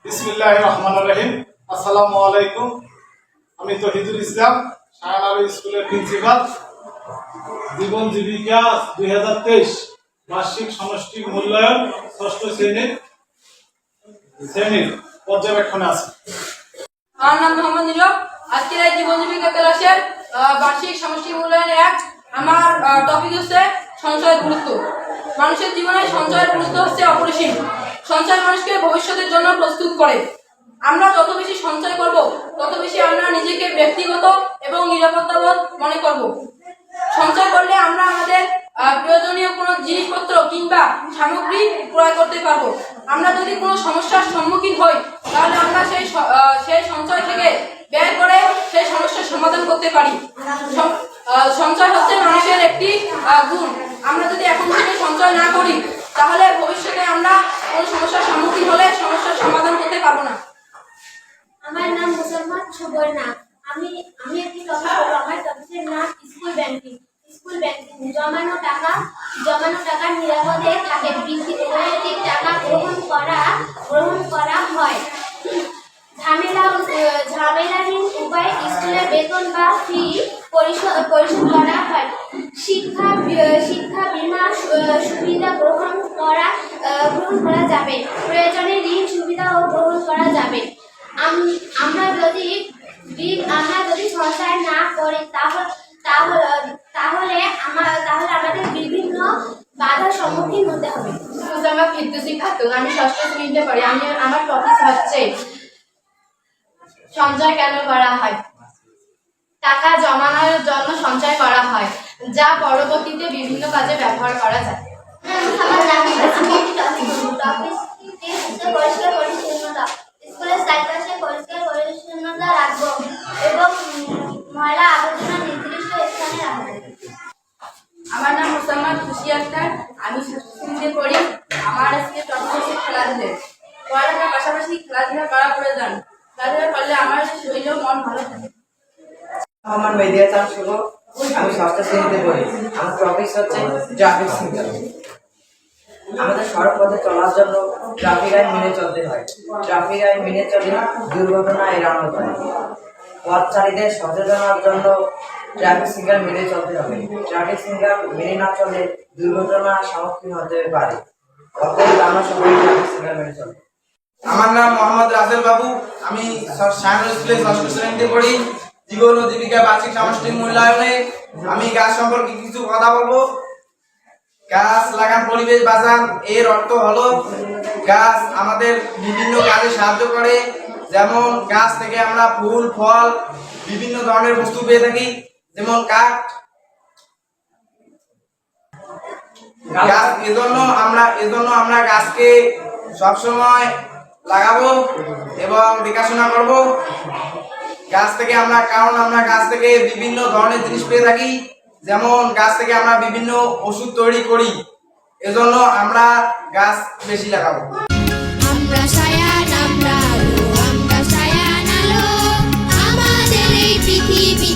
বিসমিল্লাহির রহমানির রহিম। আসসালামু আলাইকুম। আমি তহিদুল ইসলাম, শাহনারী স্কুলের প্রিন্সিপাল। জীবন জীবিকা 2023 বার্ষিক সমষ্টি মূল্যায়ন ষষ্ঠ শ্রেণীর পর্যবেক্ষণে আছে। আমার নাম মোহাম্মদ নীরব। আজকের এই জীবন জীবিকা ক্লাসের বার্ষিক সমষ্টি মূল্যায়ন 1 আমার টপিক হচ্ছে সঞ্চয়ের গুরুত্ব। মানুষের জীবনে সঞ্চয়ের গুরুত্ব হচ্ছে অপরিসীম। সঞ্চয় মানুষকে ভবিষ্যতের জন্য প্রস্তুত করে। আমরা যত বেশি সঞ্চয় করব তত বেশি আমরা নিজেকে ব্যক্তিগত এবং নিরাপত্তাবোধ মনে করব। সঞ্চয় করলে আমরা আমাদের প্রয়োজনীয় কোনো জিনিসপত্র কিংবা সামগ্রী ক্রয় করতে পারবো। আমরা যদি কোনো সমস্যার সম্মুখীন হই তাহলে আমরা সেই সঞ্চয় থেকে ব্যয় করে সেই সমস্যার সমাধান করতে পারি। সঞ্চয় হচ্ছে মানুষের একটি গুণ। আমরা যদি এখন থেকে সঞ্চয় না করি তাহলে ভবিষ্যতে আমরা কোনো সমস্যার সম্মুখীন হলে সমস্যার সমাধান করতে পারবো না। আমার নাম মুসলমান সুবর্ণা। আমি একটি টপিক বলবো। আমার টপিকের নাম স্কুল ব্যাংকিং। স্কুল ব্যাংকিং জমানো টাকা নিরাপদে থাকে। বৃত্তি টাকা গ্রহণ করা হয়। ঝামেলাহীন উপায়ে স্কুলের বেতন বা ফি পরিশোধ করা হয়। শিক্ষা বীমা সুবিধা গ্রহণ করা যাবে। প্রয়োজনে ঋণ সুবিধাও গ্রহণ করা যাবে। আমরা যদি সঞ্চয় না করি তাহলে আমাদের বিভিন্ন বাধার সম্মুখীন হতে হবে। আমার ফিরদৌসী খাতুন, আমি ষষ্ঠ শ্রেণীতে পড়ি। আমার টপিক হচ্ছে সঞ্চয় কেন করা হয়। টাকা জমানোর জন্য সঞ্চয় করা হয়, যা পরবর্তীতে বিভিন্ন কাজে ব্যবহার করা যায়। আমার নাম আমি একটি টপিক বলবো। টপিকটি হচ্ছে পরিষ্কার পরিচ্ছন্নতা। স্কুলের চারপাশে পরিষ্কার পরিচ্ছন্নতা রাখবো এবং ময়লা আবর্জনা নির্দিষ্ট স্থানে রাখবো। আমার নাম মোসাম্মদ খুশি আক্তার, আমি ষষ্ঠ শ্রেণীতে পড়ি। আমার আজকে টপিক হচ্ছে খেলাধুলা। পড়াশোনার পাশাপাশি খেলাধুলা করা প্রয়োজন। খেলাধুলা করলে আমার শরীর ও মন ভালো থাকে। আমার মেদিয়া চান শুভ, আমি ষষ্ঠ শ্রেণীতে পড়ি। আমার টপিক হচ্ছে ট্রাফিক সিগন্যাল। আমাদের সড়ক পথে চলার জন্য ট্রাফিক আইন মেনে চলতে হয়। ট্রাফিক আইন মেনে চলে দুর্ঘটনা এড়ানো যায়। পথচারীদের সচেতনার জন্য ট্রাফিক সিগন্যাল মেনে চলতে হবে। ট্রাফিক সিগন্যাল মেনে না চলে দুর্ঘটনার সম্মুখীন হতে পারে। অতএব আমরা সবাই ট্রাফিক সিগন্যাল মেনে চলব। আমার নাম মোহাম্মদ রাসেল বাবু, আমি শাহনারী স্কুলের ষষ্ঠ শ্রেণীতে পড়ি। জীবন ও জীবিকা বার্ষিক সামষ্টিক মূল্যায়নে আমি গাছ সম্পর্কে কিছু কথা বলবো। গাছ লাগান পরিবেশ বাঁচান, এর অর্থ হলো গাছ আমাদের বিভিন্ন কাজে সাহায্য করে। যেমন গাছ থেকে আমরা ফুল ফল বিভিন্ন ধরনের বস্তু পেয়ে থাকি, যেমন কাঠ। গাছ এজন্য আমরা গাছকে সবসময় লাগাবো এবং দেখাশোনা করব। কারণ আমরা গাছ থেকে বিভিন্ন ধরনের জিনিস পেয়ে থাকি, যেমন গাছ থেকে আমরা বিভিন্ন ওষুধ তৈরি করি। এজন্য আমরা গাছ বেশি লাগাবো। আমরা সায়ান আলো, আমাদের এই পৃথিবী